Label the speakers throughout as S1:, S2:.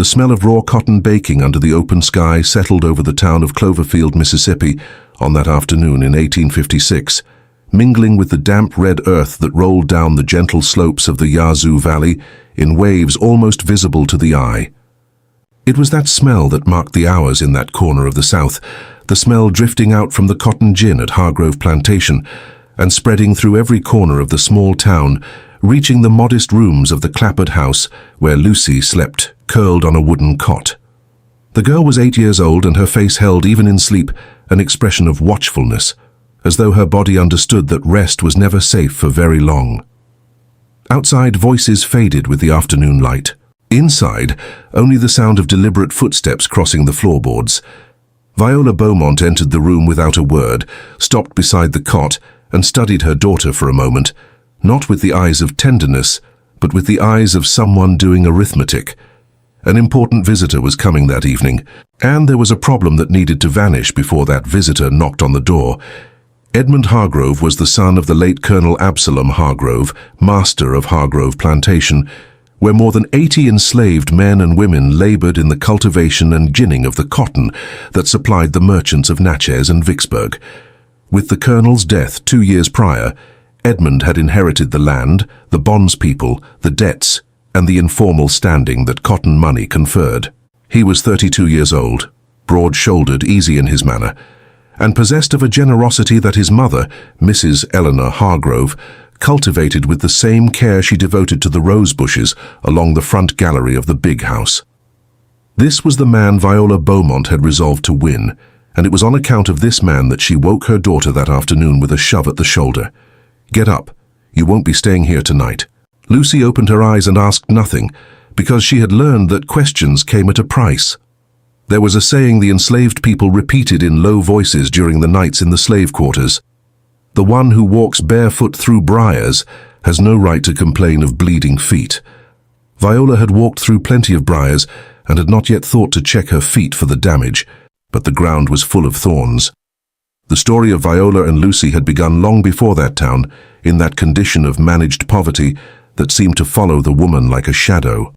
S1: The smell of raw cotton baking under the open sky settled over the town of Cloverfield, Mississippi, on that afternoon in 1856, mingling with the damp red earth that rolled down the gentle slopes of the Yazoo Valley in waves almost visible to the eye. It was that smell that marked the hours in that corner of the South, the smell drifting out from the cotton gin at Hargrove Plantation and spreading through every corner of the small town, reaching the modest rooms of the clapboard house where Lucy slept, curled on a wooden cot. The girl was 8 years old, and her face held, even in sleep, an expression of watchfulness, as though her body understood that rest was never safe for very long. Outside, voices faded with the afternoon light. Inside, only the sound of deliberate footsteps crossing the floorboards. Viola Beaumont entered the room without a word, stopped beside the cot, and studied her daughter for a moment, not with the eyes of tenderness, but with the eyes of someone doing arithmetic. An important visitor was coming that evening, and there was a problem that needed to vanish before that visitor knocked on the door. Edmund Hargrove was the son of the late Colonel Absalom Hargrove, master of Hargrove Plantation, where more than 80 enslaved men and women labored in the cultivation and ginning of the cotton that supplied the merchants of Natchez and Vicksburg. With the colonel's death 2 years prior, Edmund had inherited the land, the bondspeople, the debts, and the informal standing that cotton money conferred. He was 32 years old, broad-shouldered, easy in his manner, and possessed of a generosity that his mother, Mrs. Eleanor Hargrove, cultivated with the same care she devoted to the rose bushes along the front gallery of the big house. This was the man Viola Beaumont had resolved to win, and it was on account of this man that she woke her daughter that afternoon with a shove at the shoulder. "Get up. You won't be staying here tonight." Lucy opened her eyes and asked nothing, because she had learned that questions came at a price. There was a saying the enslaved people repeated in low voices during the nights in the slave quarters: "The one who walks barefoot through briars has no right to complain of bleeding feet." Viola had walked through plenty of briars and had not yet thought to check her feet for the damage, but the ground was full of thorns. The story of Viola and Lucy had begun long before that town, in that condition of managed poverty that seemed to follow the woman like a shadow.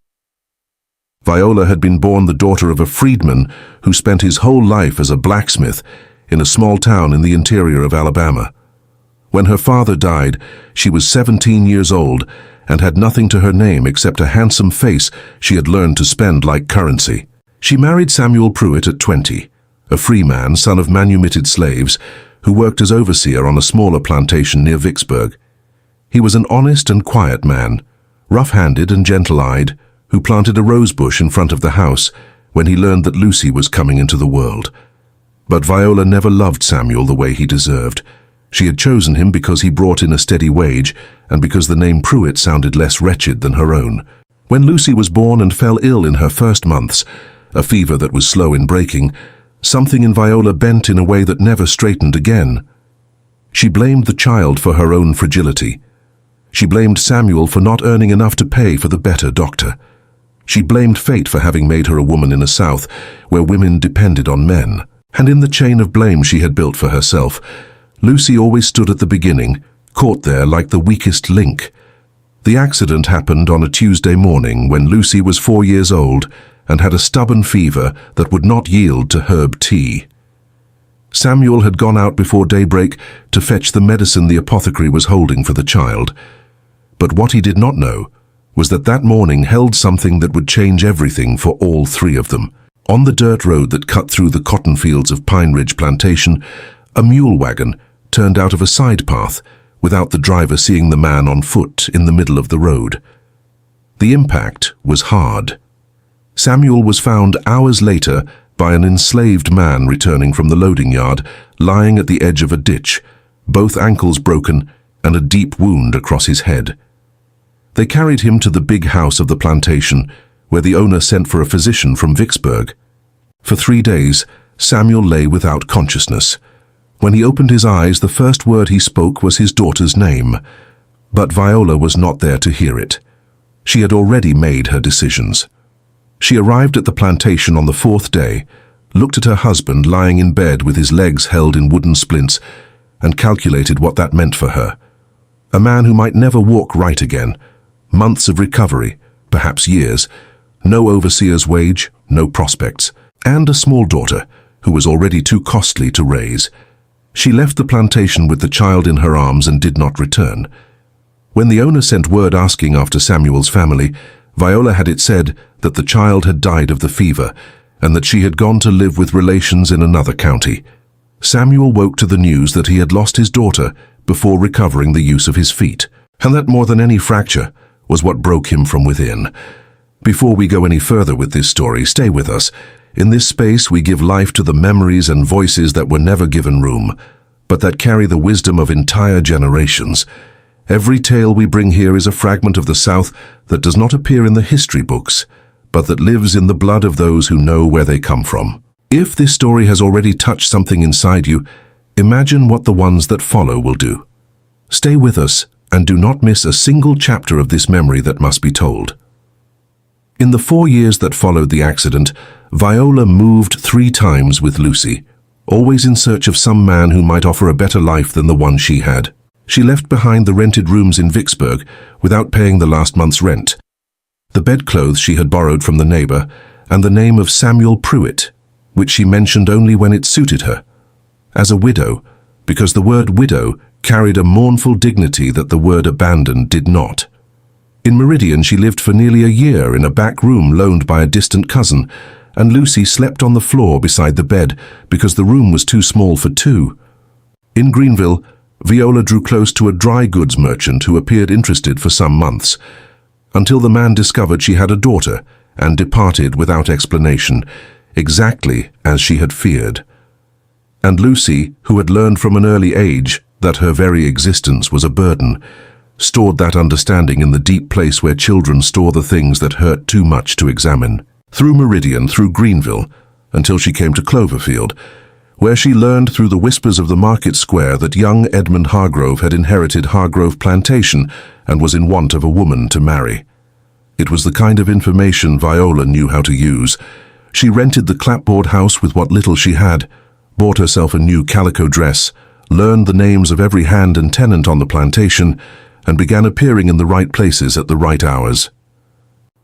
S1: Viola had been born the daughter of a freedman who spent his whole life as a blacksmith in a small town in the interior of Alabama. When her father died, she was 17 years old and had nothing to her name except a handsome face she had learned to spend like currency. She married Samuel Pruitt at 20, a free man, son of manumitted slaves, who worked as overseer on a smaller plantation near Vicksburg. He was an honest and quiet man, rough-handed and gentle-eyed, who planted a rose bush in front of the house when he learned that Lucy was coming into the world. But Viola never loved Samuel the way he deserved. She had chosen him because he brought in a steady wage and because the name Pruitt sounded less wretched than her own. When Lucy was born and fell ill in her first months, a fever that was slow in breaking, something in Viola bent in a way that never straightened again. She blamed the child for her own fragility. She blamed Samuel for not earning enough to pay for the better doctor. She blamed fate for having made her a woman in a South where women depended on men. And in the chain of blame she had built for herself, Lucy always stood at the beginning, caught there like the weakest link. The accident happened on a Tuesday morning when Lucy was 4 years old and had a stubborn fever that would not yield to herb tea. Samuel had gone out before daybreak to fetch the medicine the apothecary was holding for the child. But what he did not know was that that morning held something that would change everything for all three of them. On the dirt road that cut through the cotton fields of Pine Ridge Plantation, a mule wagon turned out of a side path without the driver seeing the man on foot in the middle of the road. The impact was hard. Samuel was found hours later by an enslaved man returning from the loading yard, lying at the edge of a ditch, both ankles broken and a deep wound across his head. They carried him to the big house of the plantation, where the owner sent for a physician from Vicksburg. For 3 days, Samuel lay without consciousness. When he opened his eyes, the first word he spoke was his daughter's name. But Viola was not there to hear it. She had already made her decisions. She arrived at the plantation on the 4th day, looked at her husband lying in bed with his legs held in wooden splints, and calculated what that meant for her. A man who might never walk right again, months of recovery, perhaps years, no overseer's wage, no prospects, and a small daughter who was already too costly to raise. She left the plantation with the child in her arms and did not return. When the owner sent word asking after Samuel's family, Viola had it said that the child had died of the fever and that she had gone to live with relations in another county. Samuel woke to the news that he had lost his daughter before recovering the use of his feet, and that more than any fracture was what broke him from within. Before we go any further with this story, stay with us. In this space we give life to the memories and voices that were never given room, but that carry the wisdom of entire generations. Every tale we bring here is a fragment of the South that does not appear in the history books, but that lives in the blood of those who know where they come from. If this story has already touched something inside you, imagine what the ones that follow will do. Stay with us and do not miss a single chapter of this memory that must be told. In the 4 years that followed the accident, Viola moved 3 times with Lucy, always in search of some man who might offer a better life than the one she had. She left behind the rented rooms in Vicksburg without paying the last month's rent, the bedclothes she had borrowed from the neighbor, and the name of Samuel Pruitt, which she mentioned only when it suited her, as a widow, because the word widow carried a mournful dignity that the word abandoned did not. In Meridian she lived for nearly a year in a back room loaned by a distant cousin, and Lucy slept on the floor beside the bed because the room was too small for 2. In Greenville, Viola drew close to a dry goods merchant who appeared interested for some months, until the man discovered she had a daughter and departed without explanation, exactly as she had feared. And Lucy, who had learned from an early age that her very existence was a burden, stored that understanding in the deep place where children store the things that hurt too much to examine. Through Meridian, through Greenville, until she came to Cloverfield, where she learned through the whispers of the market square that young Edmund Hargrove had inherited Hargrove Plantation and was in want of a woman to marry. It was the kind of information Viola knew how to use. She rented the clapboard house with what little she had, bought herself a new calico dress, learned the names of every hand and tenant on the plantation, and began appearing in the right places at the right hours.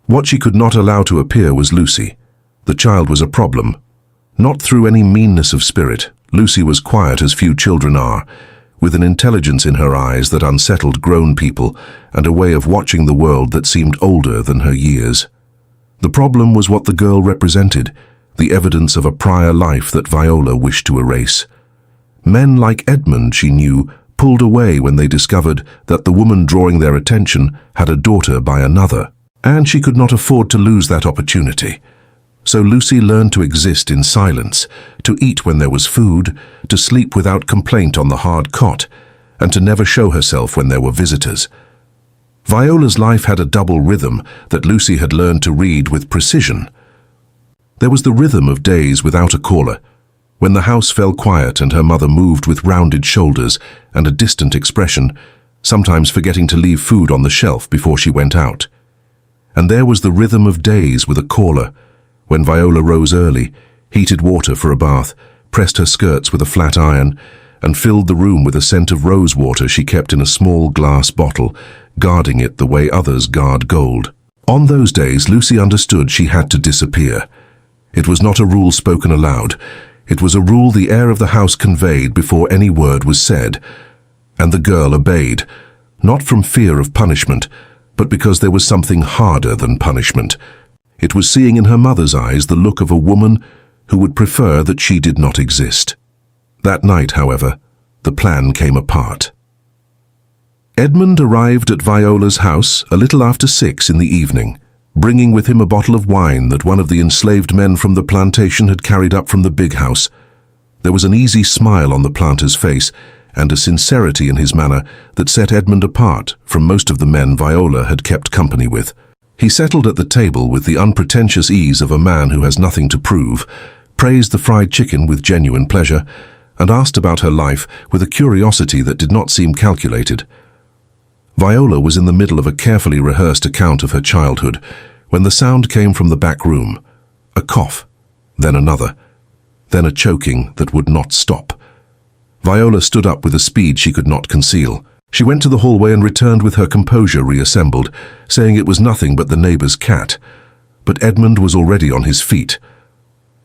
S1: What she could not allow to appear was Lucy. The child was a problem. Not through any meanness of spirit. Lucy was quiet as few children are, with an intelligence in her eyes that unsettled grown people and a way of watching the world that seemed older than her years. The problem was what the girl represented, the evidence of a prior life that Viola wished to erase. Men like Edmund, she knew, pulled away when they discovered that the woman drawing their attention had a daughter by another, and she could not afford to lose that opportunity. So Lucy learned to exist in silence, to eat when there was food, to sleep without complaint on the hard cot, and to never show herself when there were visitors. Viola's life had a double rhythm that Lucy had learned to read with precision. There was the rhythm of days without a caller, when the house fell quiet and her mother moved with rounded shoulders and a distant expression, sometimes forgetting to leave food on the shelf before she went out. And there was the rhythm of days with a caller, when Viola rose early, heated water for a bath, pressed her skirts with a flat iron, and filled the room with a scent of rose water she kept in a small glass bottle, guarding it the way others guard gold. On those days, Lucy understood she had to disappear. It was not a rule spoken aloud. It was a rule the air of the house conveyed before any word was said. And the girl obeyed, not from fear of punishment, but because there was something harder than punishment. It was seeing in her mother's eyes the look of a woman who would prefer that she did not exist. That night, however, the plan came apart. Edmund arrived at Viola's house a little after 6 in the evening, bringing with him a bottle of wine that one of the enslaved men from the plantation had carried up from the big house. There was an easy smile on the planter's face and a sincerity in his manner that set Edmund apart from most of the men Viola had kept company with. He settled at the table with the unpretentious ease of a man who has nothing to prove, praised the fried chicken with genuine pleasure, and asked about her life with a curiosity that did not seem calculated. Viola was in the middle of a carefully rehearsed account of her childhood when the sound came from the back room. A cough, then another, then a choking that would not stop. Viola stood up with a speed she could not conceal. She went to the hallway and returned with her composure reassembled, saying it was nothing but the neighbor's cat. but Edmund was already on his feet.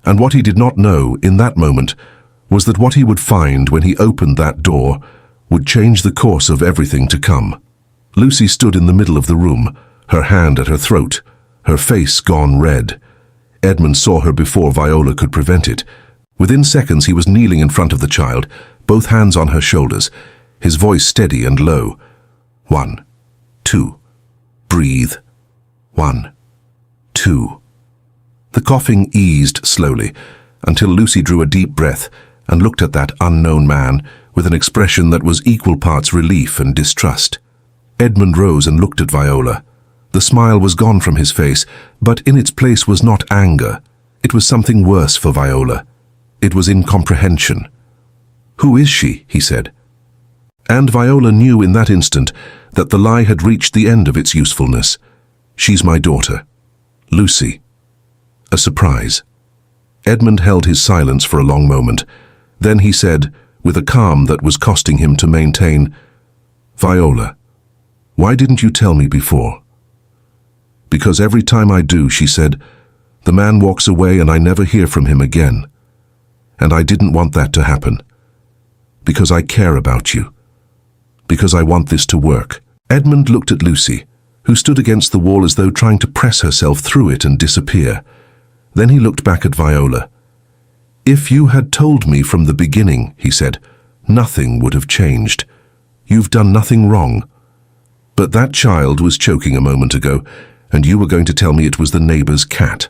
S1: And what he did not know in that moment was that what he would find when he opened that door would change the course of everything to come. Lucy stood in the middle of the room, her hand at her throat, her face gone red. Edmund saw her before Viola could prevent it. Within seconds he was kneeling in front of the child, both hands on her shoulders, his voice steady and low. 1, 2, breathe. 1, 2. The coughing eased slowly, until Lucy drew a deep breath and looked at that unknown man with an expression that was equal parts relief and distrust. Edmund rose and looked at Viola. The smile was gone from his face, but in its place was not anger. It was something worse for Viola. It was incomprehension. "Who is she?" he said. And Viola knew in that instant that the lie had reached the end of its usefulness. "She's my daughter, Lucy." A surprise. Edmund held his silence for a long moment. Then he said, with a calm that was costing him to maintain, "Viola, why didn't you tell me before?" "Because every time I do," she said, "the man walks away and I never hear from him again. And I didn't want that to happen. Because I care about you. Because I want this to work." Edmund looked at Lucy, who stood against the wall as though trying to press herself through it and disappear. Then he looked back at Viola. "If you had told me from the beginning," he said, "nothing would have changed. You've done nothing wrong. But that child was choking a moment ago, and you were going to tell me it was the neighbor's cat."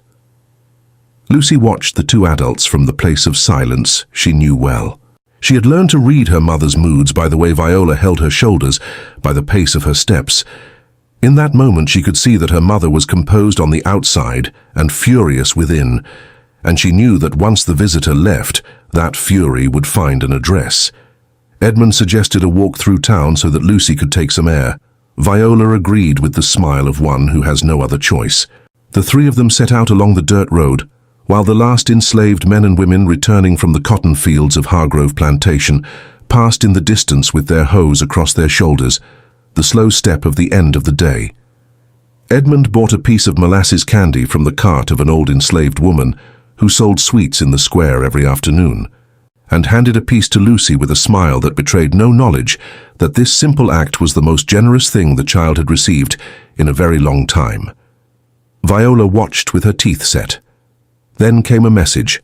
S1: Lucy watched the two adults from the place of silence she knew well. She had learned to read her mother's moods by the way Viola held her shoulders, by the pace of her steps. In that moment she could see that her mother was composed on the outside and furious within, and she knew that once the visitor left, that fury would find an address. Edmund suggested a walk through town so that Lucy could take some air. Viola agreed with the smile of one who has no other choice. The three of them set out along the dirt road, while the last enslaved men and women returning from the cotton fields of Hargrove Plantation passed in the distance with their hoes across their shoulders, the slow step of the end of the day. Edmund bought a piece of molasses candy from the cart of an old enslaved woman who sold sweets in the square every afternoon, and handed a piece to Lucy with a smile that betrayed no knowledge that this simple act was the most generous thing the child had received in a very long time. Viola watched with her teeth set. Then came a message,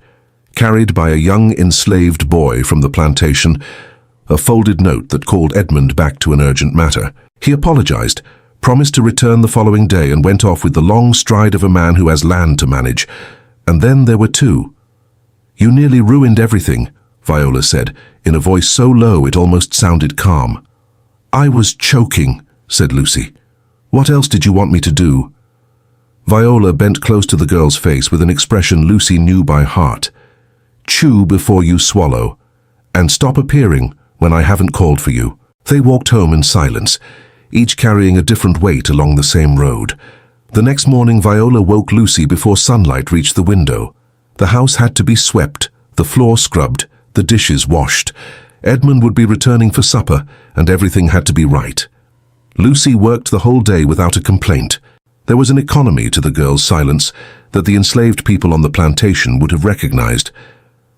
S1: carried by a young enslaved boy from the plantation, a folded note that called Edmund back to an urgent matter. He apologized, promised to return the following day, and went off with the long stride of a man who has land to manage. And then there were two. "You nearly ruined everything," Viola said, in a voice so low it almost sounded calm. "I was choking," said Lucy. "What else did you want me to do?" Viola bent close to the girl's face with an expression Lucy knew by heart. "Chew before you swallow, and stop appearing when I haven't called for you." They walked home in silence, each carrying a different weight along the same road. The next morning Viola woke Lucy before sunlight reached the window. The house had to be swept, the floor scrubbed, the dishes washed. Edmund would be returning for supper, and everything had to be right. Lucy worked the whole day without a complaint. There was an economy to the girl's silence that the enslaved people on the plantation would have recognized.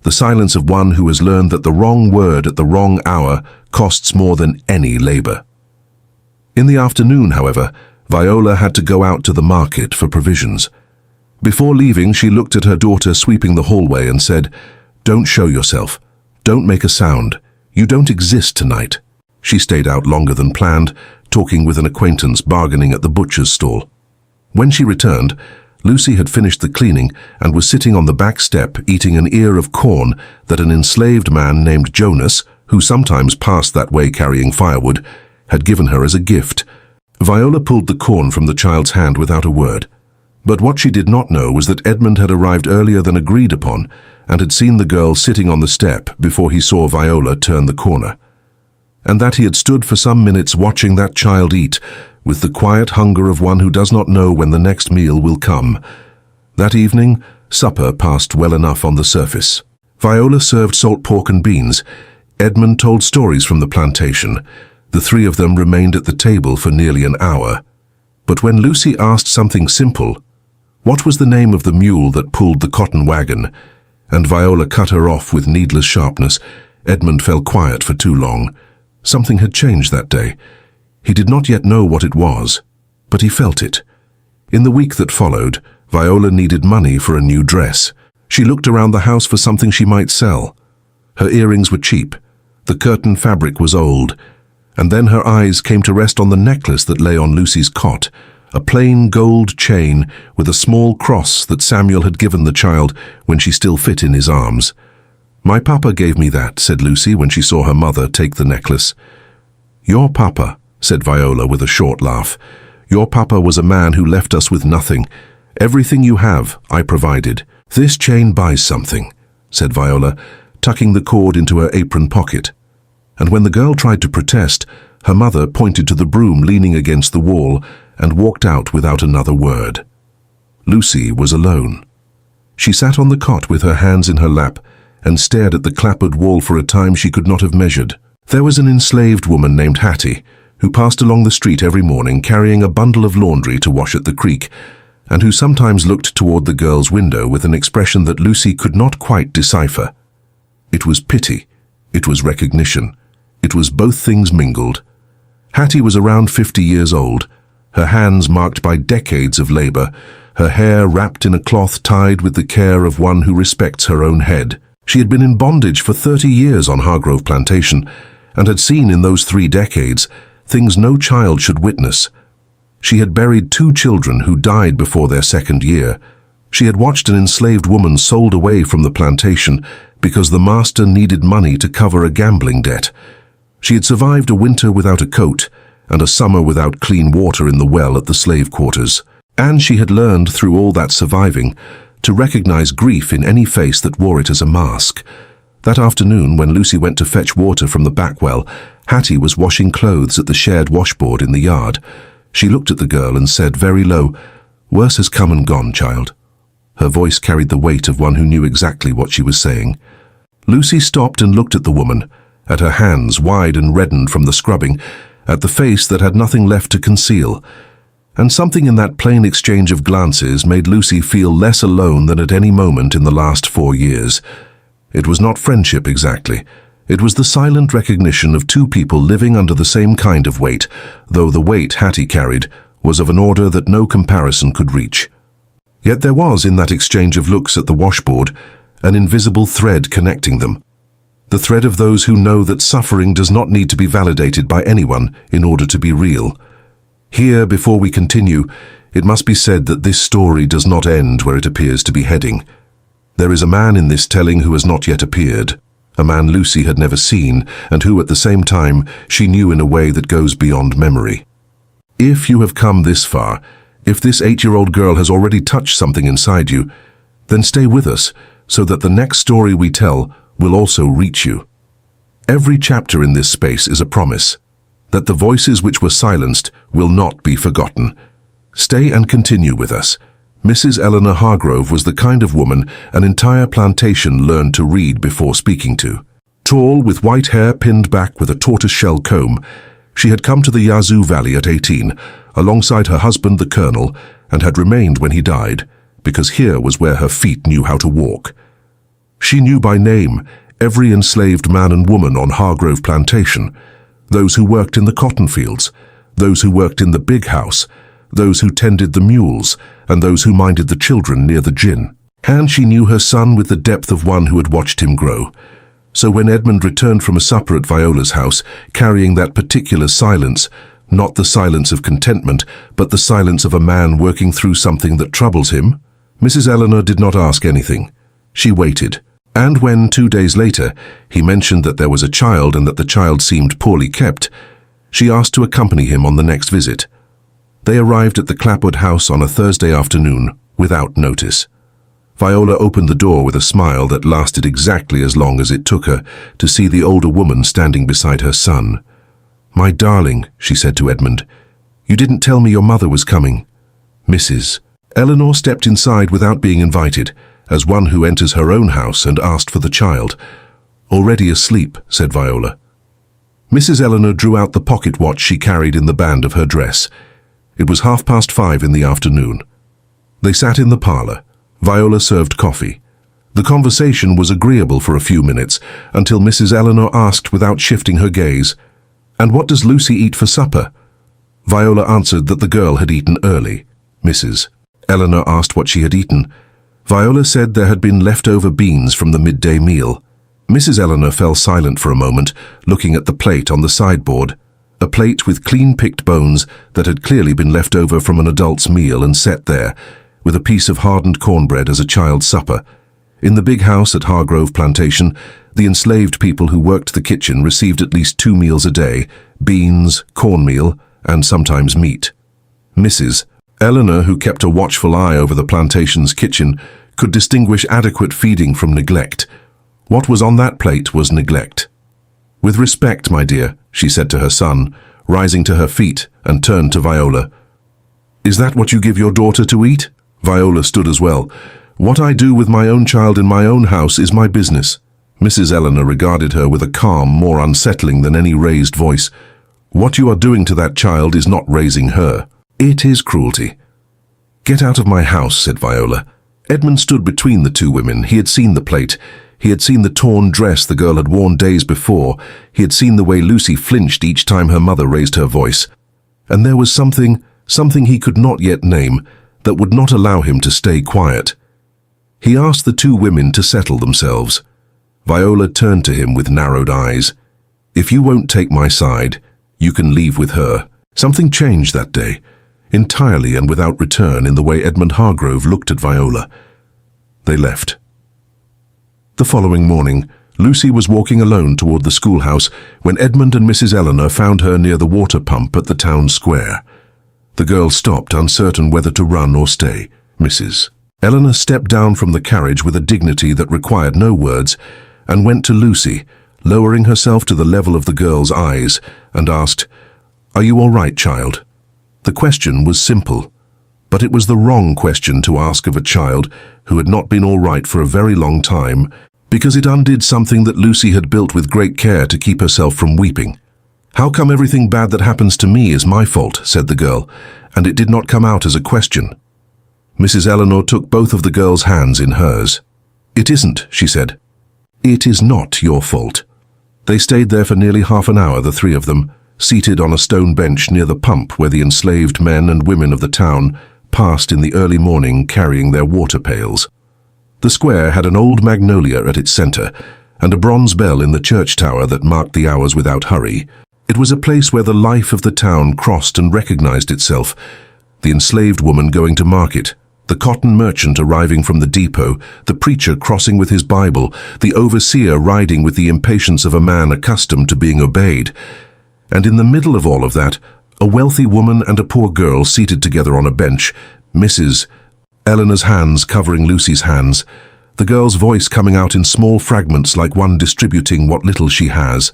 S1: The silence of one who has learned that the wrong word at the wrong hour costs more than any labor. In the afternoon, however, Viola had to go out to the market for provisions. Before leaving, she looked at her daughter sweeping the hallway and said, "Don't show yourself. Don't make a sound. You don't exist tonight." She stayed out longer than planned, talking with an acquaintance bargaining at the butcher's stall. When she returned, Lucy had finished the cleaning and was sitting on the back step eating an ear of corn that an enslaved man named Jonas, who sometimes passed that way carrying firewood, had given her as a gift. Viola pulled the corn from the child's hand without a word. But what she did not know was that Edmund had arrived earlier than agreed upon and had seen the girl sitting on the step before he saw Viola turn the corner, and that he had stood for some minutes watching that child eat, with the quiet hunger of one who does not know when the next meal will come. That evening, supper passed well enough on the surface. Viola served salt pork and beans. Edmund told stories from the plantation. The three of them remained at the table for nearly an hour. But when Lucy asked something simple, What was the name of the mule that pulled the cotton wagon? And Viola cut her off with needless sharpness. Edmund fell quiet for too long. Something had changed that day. He did not yet know what it was, but he felt it. In the week that followed, Viola needed money for a new dress. She looked around the house for something she might sell. Her earrings were cheap. The curtain fabric was old. And then her eyes came to rest on the necklace that lay on Lucy's cot, a plain gold chain with a small cross that Samuel had given the child when she still fit in his arms. "My papa gave me that," said Lucy when she saw her mother take the necklace. "Your papa," said Viola with a short laugh. "Your papa was a man who left us with nothing. Everything you have, I provided. This chain buys something," said Viola, tucking the cord into her apron pocket. And when the girl tried to protest, her mother pointed to the broom leaning against the wall and walked out without another word. Lucy was alone. She sat on the cot with her hands in her lap and stared at the clapboard wall for a time she could not have measured. There was an enslaved woman named Hattie who passed along the street every morning carrying a bundle of laundry to wash at the creek, and who sometimes looked toward the girl's window with an expression that Lucy could not quite decipher. It was pity. It was recognition. It was both things mingled. Hattie was around 50 years old, her hands marked by decades of labor, her hair wrapped in a cloth tied with the care of one who respects her own head. She had been in bondage for 30 years on Hargrove Plantation, and had seen in those 3 decades things no child should witness. She had buried 2 children who died before their 2nd year. She had watched an enslaved woman sold away from the plantation because the master needed money to cover a gambling debt. She had survived a winter without a coat and a summer without clean water in the well at the slave quarters. And she had learned through all that surviving to recognize grief in any face that wore it as a mask. That afternoon, when Lucy went to fetch water from the back well, Hattie was washing clothes at the shared washboard in the yard. She looked at the girl and said very low, "Worse has come and gone, child." Her voice carried the weight of one who knew exactly what she was saying. Lucy stopped and looked at the woman, at her hands wide and reddened from the scrubbing, at the face that had nothing left to conceal. And something in that plain exchange of glances made Lucy feel less alone than at any moment in the last 4 years. It was not friendship exactly. It was the silent recognition of 2 people living under the same kind of weight, though the weight Hattie carried was of an order that no comparison could reach. Yet there was, in that exchange of looks at the washboard, an invisible thread connecting them. The thread of those who know that suffering does not need to be validated by anyone in order to be real. Here, before we continue, it must be said that this story does not end where it appears to be heading. There is a man in this telling who has not yet appeared, a man Lucy had never seen, and who at the same time she knew in a way that goes beyond memory. If you have come this far, if this 8-year-old girl has already touched something inside you, then stay with us so that the next story we tell will also reach you. Every chapter in this space is a promise that the voices which were silenced will not be forgotten. Stay and continue with us. Mrs. Eleanor Hargrove was the kind of woman an entire plantation learned to read before speaking to. Tall, with white hair pinned back with a tortoise-shell comb, she had come to the Yazoo Valley at 18, alongside her husband the Colonel, and had remained when he died, because here was where her feet knew how to walk. She knew by name every enslaved man and woman on Hargrove Plantation, those who worked in the cotton fields, those who worked in the big house, those who tended the mules, and those who minded the children near the gin. And she knew her son with the depth of one who had watched him grow. So when Edmund returned from a supper at Viola's house, carrying that particular silence, not the silence of contentment, but the silence of a man working through something that troubles him, Mrs. Eleanor did not ask anything. She waited. And when, 2 days later, he mentioned that there was a child and that the child seemed poorly kept, she asked to accompany him on the next visit. They arrived at the Clapwood house on a Thursday afternoon, without notice. Viola opened the door with a smile that lasted exactly as long as it took her to see the older woman standing beside her son. "My darling," she said to Edmund, "you didn't tell me your mother was coming." Mrs. Eleanor stepped inside without being invited, as one who enters her own house, and asked for the child. "Already asleep," said Viola. Mrs. Eleanor drew out the pocket watch she carried in the band of her dress. It was 5:30 in the afternoon. They sat in the parlor. Viola served coffee. The conversation was agreeable for a few minutes, until Mrs. Eleanor asked without shifting her gaze, "And what does Lucy eat for supper?" Viola answered that the girl had eaten early. Mrs. Eleanor asked what she had eaten. Viola said there had been leftover beans from the midday meal. Mrs. Eleanor fell silent for a moment, looking at the plate on the sideboard, a plate with clean-picked bones that had clearly been left over from an adult's meal and set there, with a piece of hardened cornbread as a child's supper. In the big house at Hargrove Plantation, the enslaved people who worked the kitchen received at least 2 meals a day, beans, cornmeal, and sometimes meat. Mrs. Eleanor, who kept a watchful eye over the plantation's kitchen, could distinguish adequate feeding from neglect. What was on that plate was neglect. "With respect, my dear," she said to her son, rising to her feet and turned to Viola. "Is that what you give your daughter to eat?" Viola stood as well. "What I do with my own child in my own house is my business." Mrs. Eleanor regarded her with a calm more unsettling than any raised voice. "What you are doing to that child is not raising her. It is cruelty." "Get out of my house," said Viola. Edmund stood between the two women. He had seen the plate. He had seen the torn dress the girl had worn days before. He had seen the way Lucy flinched each time her mother raised her voice. And there was something he could not yet name, that would not allow him to stay quiet. He asked the two women to settle themselves. Viola turned to him with narrowed eyes. "If you won't take my side, you can leave with her." Something changed that day, entirely and without return, in the way Edmund Hargrove looked at Viola. They left. The following morning, Lucy was walking alone toward the schoolhouse when Edmund and Mrs. Eleanor found her near the water pump at the town square. The girl stopped, uncertain whether to run or stay. Mrs. Eleanor stepped down from the carriage with a dignity that required no words and went to Lucy, lowering herself to the level of the girl's eyes, and asked, "Are you all right, child?" The question was simple, but it was the wrong question to ask of a child who had not been all right for a very long time, because it undid something that Lucy had built with great care to keep herself from weeping. "How come everything bad that happens to me is my fault?" said the girl, and it did not come out as a question. Mrs. Eleanor took both of the girl's hands in hers. "It isn't," she said. "It is not your fault." They stayed there for nearly half an hour, the three of them, seated on a stone bench near the pump where the enslaved men and women of the town passed in the early morning carrying their water pails. The square had an old magnolia at its center, and a bronze bell in the church tower that marked the hours without hurry. It was a place where the life of the town crossed and recognized itself. The enslaved woman going to market, the cotton merchant arriving from the depot, the preacher crossing with his Bible, the overseer riding with the impatience of a man accustomed to being obeyed. And in the middle of all of that, a wealthy woman and a poor girl seated together on a bench, Mrs. Eleanor's hands covering Lucy's hands, the girl's voice coming out in small fragments like one distributing what little she has.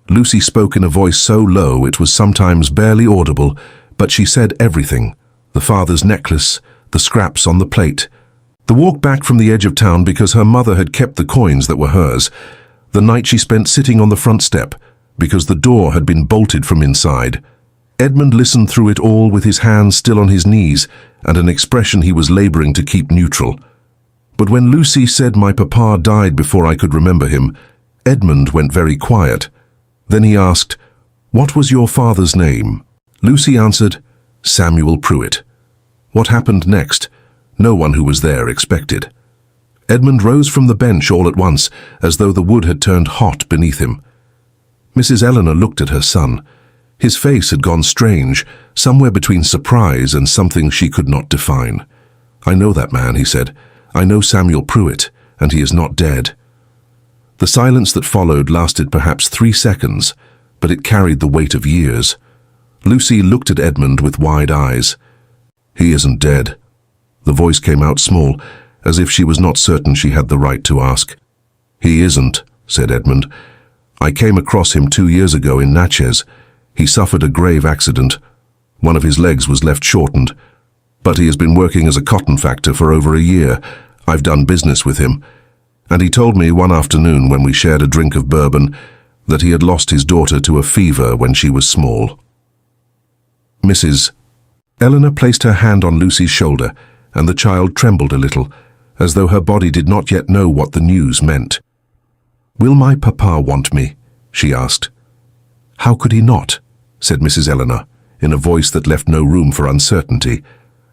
S1: Lucy spoke in a voice so low it was sometimes barely audible, but she said everything: the father's necklace, the scraps on the plate, the walk back from the edge of town because her mother had kept the coins that were hers, the night she spent sitting on the front step because the door had been bolted from inside. Edmund listened through it all with his hands still on his knees and an expression he was laboring to keep neutral. But when Lucy said my papa died before I could remember him, Edmund went very quiet. Then he asked, "What was your father's name?" Lucy answered, "Samuel Pruitt." What happened next, no one who was there expected. Edmund rose from the bench all at once, as though the wood had turned hot beneath him. Mrs. Eleanor looked at her son. His face had gone strange, somewhere between surprise and something she could not define. "I know that man," he said. "I know Samuel Pruitt, and he is not dead." The silence that followed lasted perhaps 3 seconds, but it carried the weight of years. Lucy looked at Edmund with wide eyes. "He isn't dead." The voice came out small, as if she was not certain she had the right to ask. "He isn't," said Edmund. "I came across him 2 years ago in Natchez. He suffered a grave accident. One of his legs was left shortened. But he has been working as a cotton factor for over a year. I've done business with him. And he told me one afternoon when we shared a drink of bourbon that he had lost his daughter to a fever when she was small." Mrs. Eleanor placed her hand on Lucy's shoulder and the child trembled a little, as though her body did not yet know what the news meant. "Will my papa want me?" she asked. "How could he not?" said Mrs. Eleanor, in a voice that left no room for uncertainty.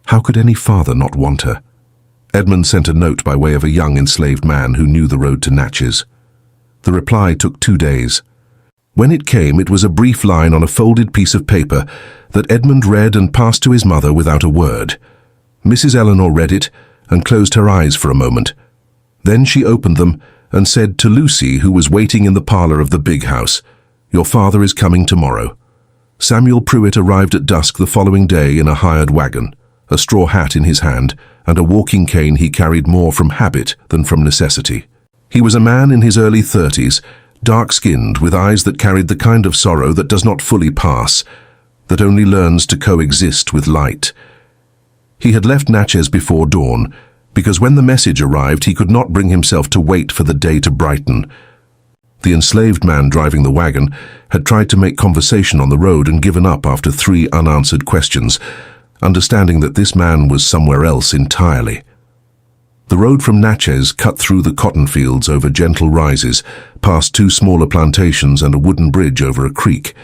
S1: How could any father not want her? Edmund sent a note by way of a young enslaved man who knew the road to Natchez. The reply took 2 days. When it came, it was a brief line on a folded piece of paper that Edmund read and passed to his mother without a word. Mrs. Eleanor read it and closed her eyes for a moment. Then she opened them and said to Lucy, who was waiting in the parlor of the big house, "Your father is coming tomorrow." Samuel Pruitt arrived at dusk the following day in a hired wagon, a straw hat in his hand, and a walking cane he carried more from habit than from necessity. He was a man in his early 30s, dark-skinned, with eyes that carried the kind of sorrow that does not fully pass, that only learns to coexist with light. He had left Natchez before dawn, because when the message arrived he could not bring himself to wait for the day to brighten. The enslaved man driving the wagon had tried to make conversation on the road and given up after 3 unanswered questions, understanding that this man was somewhere else entirely. The road from Natchez cut through the cotton fields over gentle rises, past 2 smaller plantations and a wooden bridge over a creek.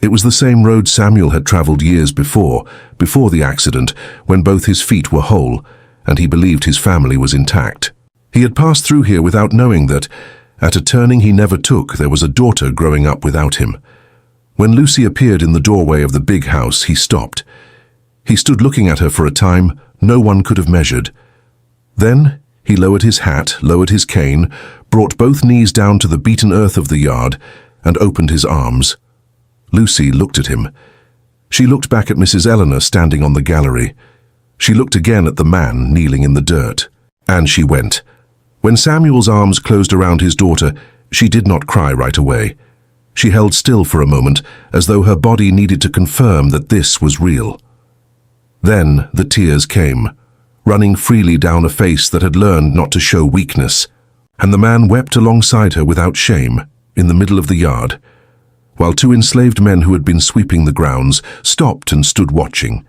S1: It was the same road Samuel had traveled years before the accident, when both his feet were whole, and he believed his family was intact. He had passed through here without knowing that, at a turning he never took, there was a daughter growing up without him. When Lucy appeared in the doorway of the big house, he stopped. He stood looking at her for a time no one could have measured. Then he lowered his hat, lowered his cane, brought both knees down to the beaten earth of the yard, and opened his arms. Lucy looked at him. She looked back at Mrs. Eleanor standing on the gallery. She looked again at the man kneeling in the dirt. And she went. When Samuel's arms closed around his daughter, she did not cry right away. She held still for a moment, as though her body needed to confirm that this was real. Then the tears came, running freely down a face that had learned not to show weakness, and the man wept alongside her without shame, in the middle of the yard, while 2 enslaved men who had been sweeping the grounds stopped and stood watching,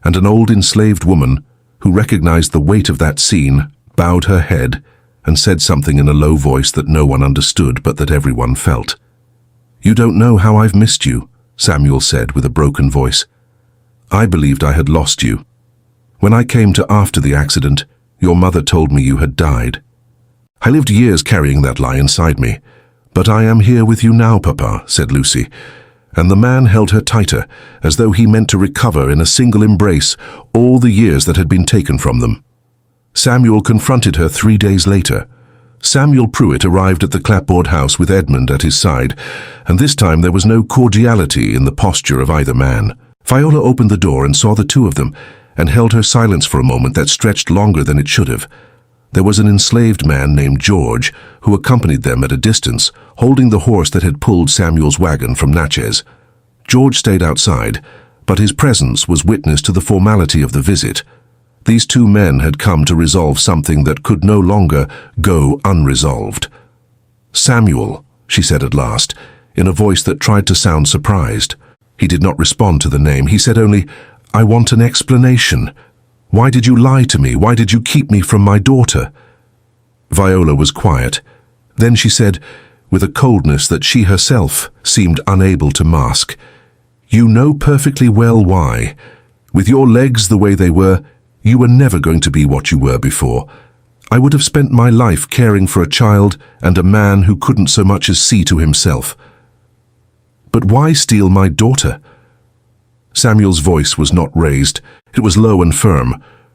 S1: and an old enslaved woman, who recognized the weight of that scene, bowed her head and said something in a low voice that no one understood but that everyone felt. "You don't know how I've missed you," Samuel said with a broken voice. "I believed I had lost you. When I came to after the accident, your mother told me you had died. I lived years carrying that lie inside me. But I am here with you now, Papa," said Lucy, and the man held her tighter, as though he meant to recover in a single embrace all the years that had been taken from them. Samuel confronted her 3 days later. Samuel Pruitt arrived at the clapboard house with Edmund at his side, and this time there was no cordiality in the posture of either man. Viola opened the door and saw the 2 of them, and held her silence for a moment that stretched longer than it should have. There was an enslaved man named George who accompanied them at a distance, holding the horse that had pulled Samuel's wagon from Natchez. George stayed outside, but his presence was witness to the formality of the visit. These 2 men had come to resolve something that could no longer go unresolved. "Samuel," she said at last, in a voice that tried to sound surprised. He did not respond to the name. He said only, "I want an explanation. Why did you lie to me? Why did you keep me from my daughter?" Viola was quiet. Then she said, with a coldness that she herself seemed unable to mask, "You know perfectly well why. With your legs the way they were, you were never going to be what you were before. I would have spent my life caring for a child and a man who couldn't so much as see to himself. But why steal my daughter?" Samuel's voice was not raised. It was low and firm,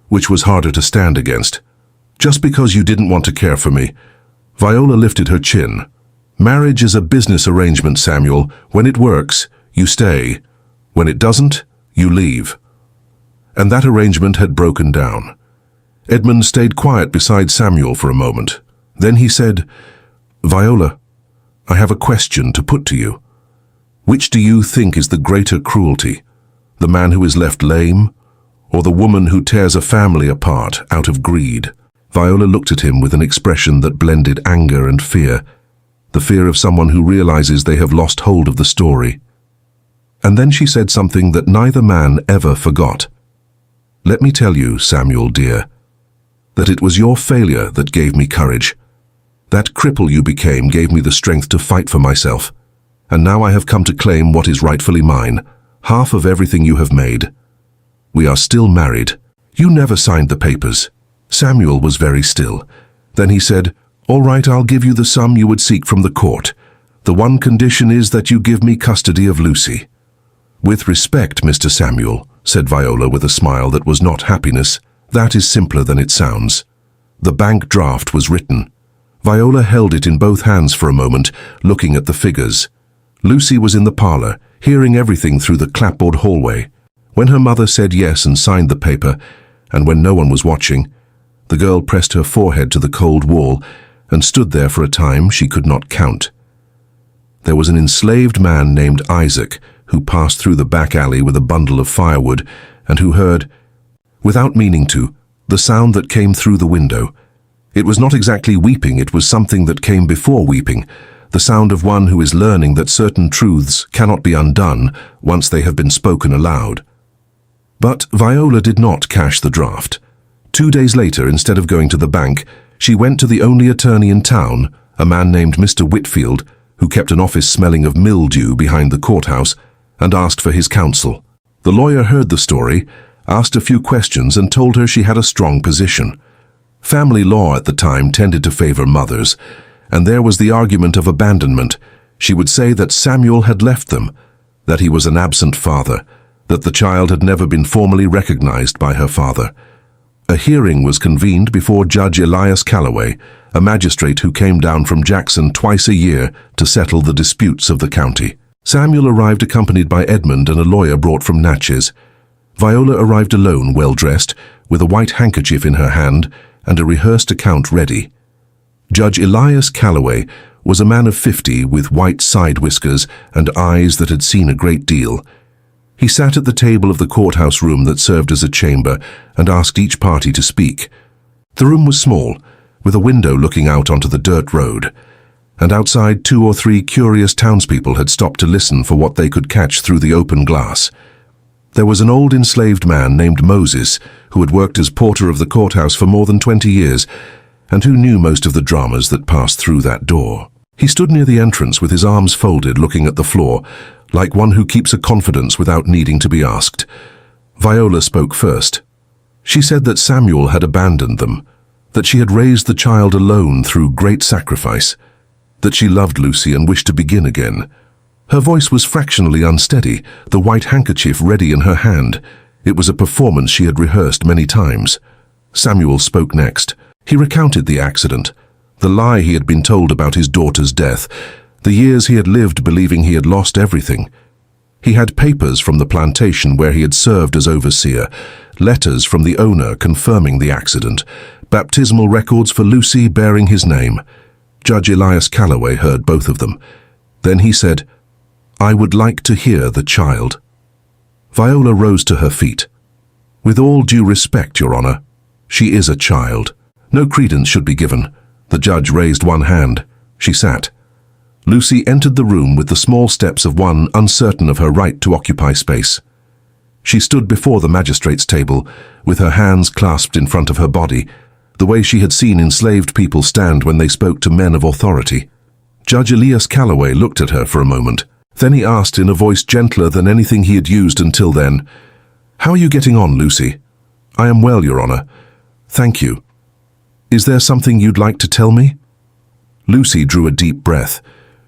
S1: which was harder to stand against. "Just because you didn't want to care for me." Viola lifted her chin. "Marriage is a business arrangement, Samuel. When it works, you stay. When it doesn't, you leave." And that arrangement had broken down. Edmund stayed quiet beside Samuel for a moment. Then he said, "Viola, I have a question to put to you. Which do you think is the greater cruelty? The man who is left lame, or the woman who tears a family apart out of greed?" Viola looked at him with an expression that blended anger and fear, the fear of someone who realizes they have lost hold of the story. And then she said something that neither man ever forgot. Let me tell you, Samuel dear, that it was your failure that gave me courage. That cripple you became gave me the strength to fight for myself, and now I have come to claim what is rightfully mine, half of everything you have made. We are still married. You never signed the papers." Samuel was very still. Then he said, "All right, I'll give you the sum you would seek from the court. The one condition is that you give me custody of Lucy." "With respect, Mr. Samuel," said Viola with a smile that was not happiness, "that is simpler than it sounds." The bank draft was written. Viola held it in both hands for a moment, looking at the figures. Lucy was in the parlor, hearing everything through the clapboard hallway. When her mother said yes and signed the paper, and when no one was watching, the girl pressed her forehead to the cold wall and stood there for a time she could not count. There was an enslaved man named Isaac who passed through the back alley with a bundle of firewood and who heard, without meaning to, the sound that came through the window. It was not exactly weeping, it was something that came before weeping, the sound of one who is learning that certain truths cannot be undone once they have been spoken aloud. But Viola did not cash the draft. 2 days later, instead of going to the bank, she went to the only attorney in town, a man named Mr. Whitfield, who kept an office smelling of mildew behind the courthouse, and asked for his counsel. The lawyer heard the story, asked a few questions, and told her she had a strong position. Family law at the time tended to favor mothers, and there was the argument of abandonment. She would say that Samuel had left them, that he was an absent father, that the child had never been formally recognized by her father. A hearing was convened before Judge Elias Calloway, a magistrate who came down from Jackson twice a year to settle the disputes of the county. Samuel arrived accompanied by Edmund and a lawyer brought from Natchez. Viola arrived alone, well-dressed, with a white handkerchief in her hand and a rehearsed account ready. Judge Elias Calloway was a man of 50 with white side whiskers and eyes that had seen a great deal. He sat at the table of the courthouse room that served as a chamber and asked each party to speak. The room was small, with a window looking out onto the dirt road, and outside 2 or 3 curious townspeople had stopped to listen for what they could catch through the open glass. There was an old enslaved man named Moses who had worked as porter of the courthouse for more than 20 years and who knew most of the dramas that passed through that door. He stood near the entrance with his arms folded, looking at the floor, like one who keeps a confidence without needing to be asked. Viola spoke first. She said that Samuel had abandoned them, that she had raised the child alone through great sacrifice, that she loved Lucy and wished to begin again. Her voice was fractionally unsteady, the white handkerchief ready in her hand. It was a performance she had rehearsed many times. Samuel spoke next. He recounted the accident, the lie he had been told about his daughter's death, the years he had lived believing he had lost everything. He had papers from the plantation where he had served as overseer, letters from the owner confirming the accident, baptismal records for Lucy bearing his name. Judge Elias Calloway heard both of them. Then he said, "I would like to hear the child." Viola rose to her feet. "With all due respect, Your Honor, she is a child. No credence should be given." The judge raised one hand. She sat. Lucy entered the room with the small steps of one uncertain of her right to occupy space. She stood before the magistrate's table, with her hands clasped in front of her body, the way she had seen enslaved people stand when they spoke to men of authority. Judge Elias Calloway looked at her for a moment. Then he asked in a voice gentler than anything he had used until then, "How are you getting on, Lucy?" "I am well, Your Honor. Thank you. Is there something you'd like to tell me?" Lucy drew a deep breath.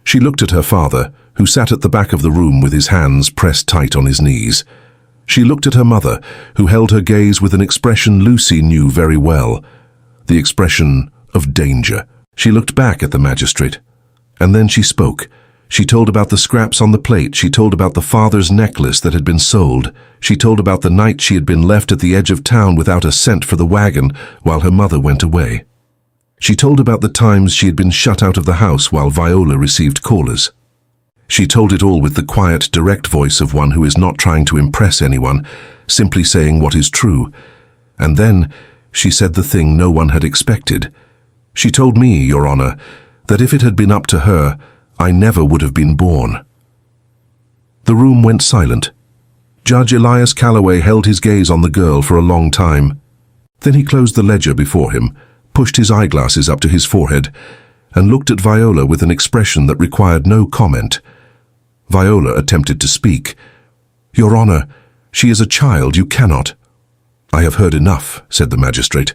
S1: She looked at her father, who sat at the back of the room with his hands pressed tight on his knees. She looked at her mother, who held her gaze with an expression Lucy knew very well, the expression of danger. She looked back at the magistrate, and then she spoke. She told about the scraps on the plate. She told about the father's necklace that had been sold. She told about the night she had been left at the edge of town without a cent for the wagon while her mother went away. She told about the times she had been shut out of the house while Viola received callers. She told it all with the quiet, direct voice of one who is not trying to impress anyone, simply saying what is true. And then she said the thing no one had expected. She told me, Your Honor, that if it had been up to her, I never would have been born. The room went silent. Judge Elias Calloway held his gaze on the girl for a long time. Then he closed the ledger before him, pushed his eyeglasses up to his forehead, and looked at Viola with an expression that required no comment. Viola attempted to speak. "Your Honor, she is a child, you cannot." "I have heard enough," said the magistrate.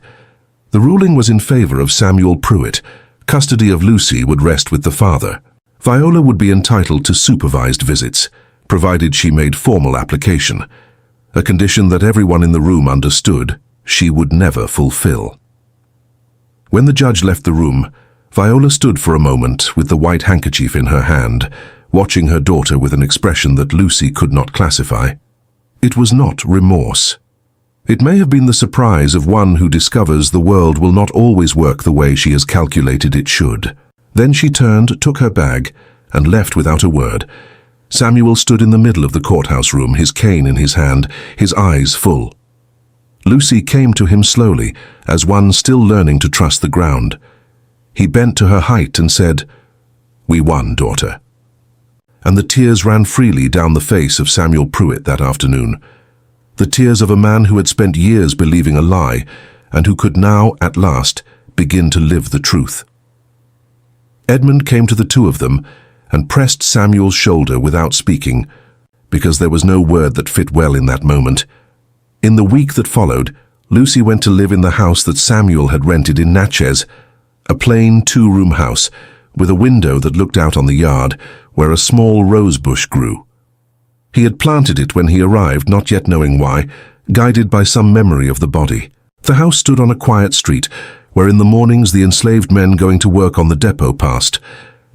S1: The ruling was in favor of Samuel Pruitt. Custody of Lucy would rest with the father. Viola would be entitled to supervised visits, provided she made formal application, a condition that everyone in the room understood she would never fulfill. When the judge left the room, Viola stood for a moment with the white handkerchief in her hand, watching her daughter with an expression that Lucy could not classify. It was not remorse. It may have been the surprise of one who discovers the world will not always work the way she has calculated it should. Then she turned, took her bag, and left without a word. Samuel stood in the middle of the courthouse room, his cane in his hand, his eyes full. Lucy came to him slowly, as one still learning to trust the ground. He bent to her height and said, "We won, daughter." And the tears ran freely down the face of Samuel Pruitt that afternoon. The tears of a man who had spent years believing a lie, and who could now, at last, begin to live the truth. Edmund came to the two of them and pressed Samuel's shoulder without speaking, because there was no word that fit well in that moment. In the week that followed, Lucy went to live in the house that Samuel had rented in Natchez, a plain two-room house with a window that looked out on the yard where a small rose bush grew. He had planted it when he arrived, not yet knowing why, guided by some memory of the body. The house stood on a quiet street where in the mornings the enslaved men going to work on the depot passed,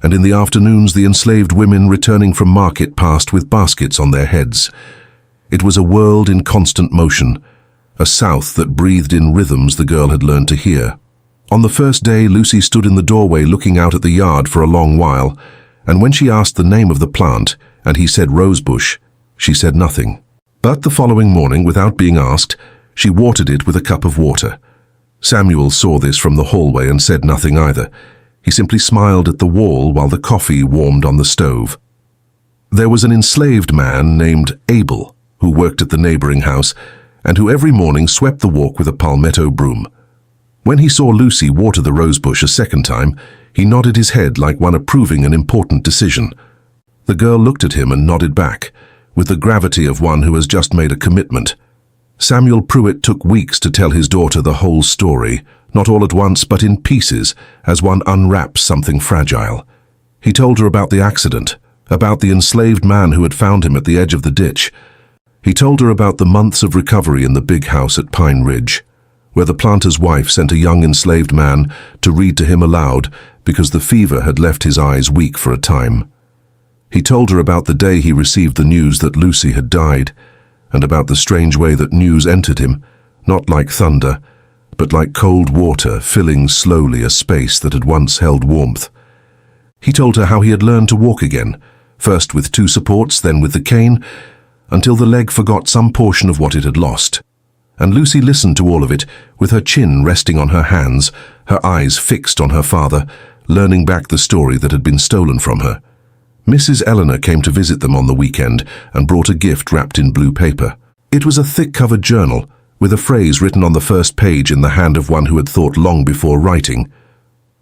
S1: and in the afternoons the enslaved women returning from market passed with baskets on their heads. It was a world in constant motion, a South that breathed in rhythms the girl had learned to hear. On the first day, Lucy stood in the doorway looking out at the yard for a long while, and when she asked the name of the plant, and he said rosebush, she said nothing. But the following morning, without being asked, she watered it with a cup of water. Samuel saw this from the hallway and said nothing either. He simply smiled at the wall while the coffee warmed on the stove. There was an enslaved man named Abel who worked at the neighboring house and who every morning swept the walk with a palmetto broom. When he saw Lucy water the rosebush a second time, he nodded his head like one approving an important decision. The girl looked at him and nodded back, with the gravity of one who has just made a commitment. Samuel Pruitt took weeks to tell his daughter the whole story, not all at once but in pieces, as one unwraps something fragile. He told her about the accident, about the enslaved man who had found him at the edge of the ditch. He told her about the months of recovery in the big house at Pine Ridge, where the planter's wife sent a young enslaved man to read to him aloud because the fever had left his eyes weak for a time. He told her about the day he received the news that Lucy had died, and about the strange way that news entered him, not like thunder, but like cold water filling slowly a space that had once held warmth. He told her how he had learned to walk again, first with two supports, then with the cane, until the leg forgot some portion of what it had lost. And Lucy listened to all of it, with her chin resting on her hands, her eyes fixed on her father, learning back the story that had been stolen from her. Mrs. Eleanor came to visit them on the weekend and brought a gift wrapped in blue paper. It was a thick-covered journal, with a phrase written on the first page in the hand of one who had thought long before writing.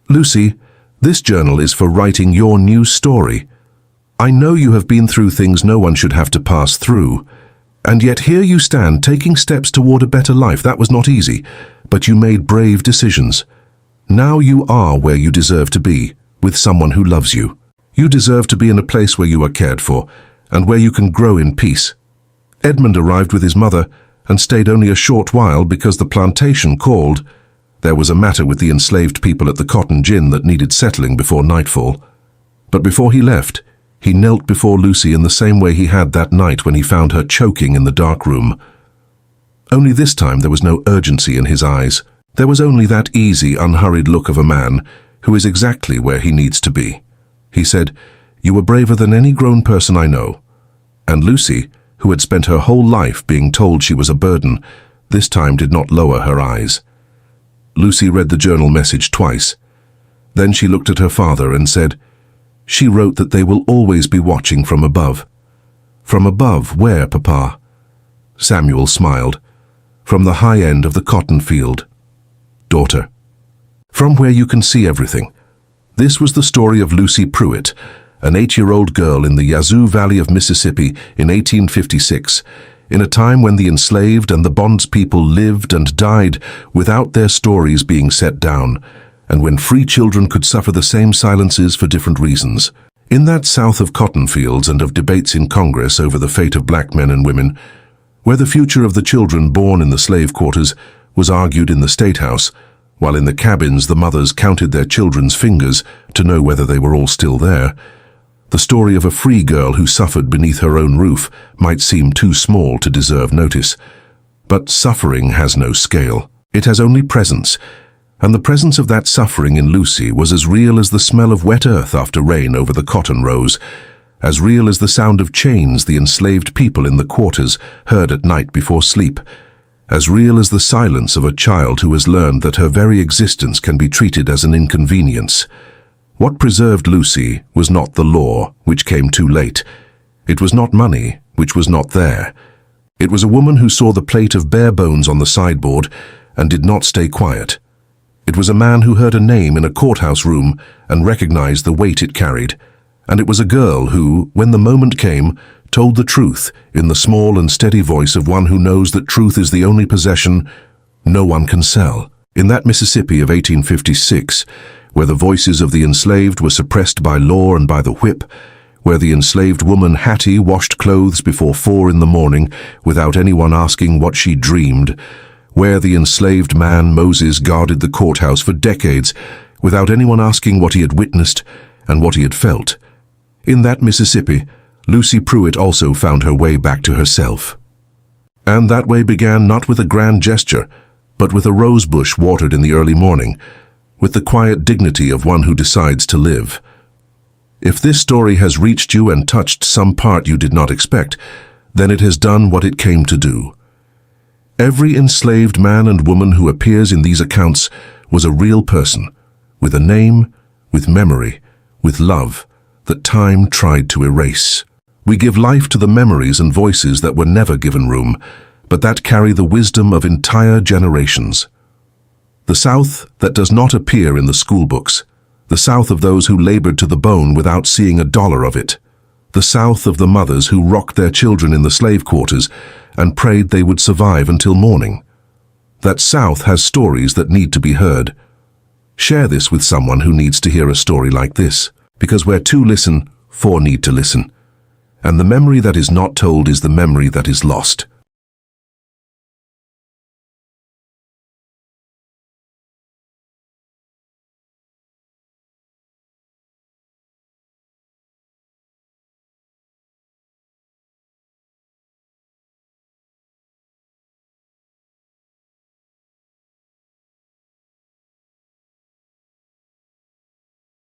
S1: "Lucy, this journal is for writing your new story. I know you have been through things no one should have to pass through, and yet here you stand taking steps toward a better life. That was not easy, but you made brave decisions. Now you are where you deserve to be, with someone who loves you. You deserve to be in a place where you are cared for, and where you can grow in peace." Edmund arrived with his mother and stayed only a short while because the plantation called. There was a matter with the enslaved people at the cotton gin that needed settling before nightfall. But before he left, he knelt before Lucy in the same way he had that night when he found her choking in the dark room. Only this time there was no urgency in his eyes. There was only that easy, unhurried look of a man who is exactly where he needs to be. He said, "You were braver than any grown person I know." And Lucy, who had spent her whole life being told she was a burden, this time did not lower her eyes. Lucy read the journal message twice. Then she looked at her father and said, "She wrote that they will always be watching from above." "From above, where, Papa?" Samuel smiled. "From the high end of the cotton field." "Daughter." "From where you can see everything." This was the story of Lucy Pruitt, an 8-year-old girl in the Yazoo Valley of Mississippi in 1856, in a time when the enslaved and the bondspeople lived and died without their stories being set down, and when free children could suffer the same silences for different reasons. In that south of cotton fields and of debates in Congress over the fate of black men and women, where the future of the children born in the slave quarters was argued in the State House, while in the cabins the mothers counted their children's fingers to know whether they were all still there, the story of a free girl who suffered beneath her own roof might seem too small to deserve notice. But suffering has no scale. It has only presence, and the presence of that suffering in Lucy was as real as the smell of wet earth after rain over the cotton rows, as real as the sound of chains the enslaved people in the quarters heard at night before sleep, as real as the silence of a child who has learned that her very existence can be treated as an inconvenience. What preserved Lucy was not the law, which came too late. It was not money, which was not there. It was a woman who saw the plate of bare bones on the sideboard and did not stay quiet. It was a man who heard a name in a courthouse room and recognized the weight it carried. And it was a girl who, when the moment came, told the truth in the small and steady voice of one who knows that truth is the only possession no one can sell. In that Mississippi of 1856, where the voices of the enslaved were suppressed by law and by the whip, where the enslaved woman Hattie washed clothes before 4 in the morning without anyone asking what she dreamed, where the enslaved man Moses guarded the courthouse for decades without anyone asking what he had witnessed and what he had felt. In that Mississippi, Lucy Pruitt also found her way back to herself. And that way began not with a grand gesture, but with a rose bush watered in the early morning, with the quiet dignity of one who decides to live. If this story has reached you and touched some part you did not expect, then it has done what it came to do. Every enslaved man and woman who appears in these accounts was a real person, with a name, with memory, with love, that time tried to erase. We give life to the memories and voices that were never given room, but that carry the wisdom of entire generations. The South that does not appear in the school books, the South of those who labored to the bone without seeing a dollar of it, the South of the mothers who rocked their children in the slave quarters and prayed they would survive until morning. That South has stories that need to be heard. Share this with someone who needs to hear a story like this, because where 2 listen, 4 need to listen. And the memory that is not told is the memory that is lost.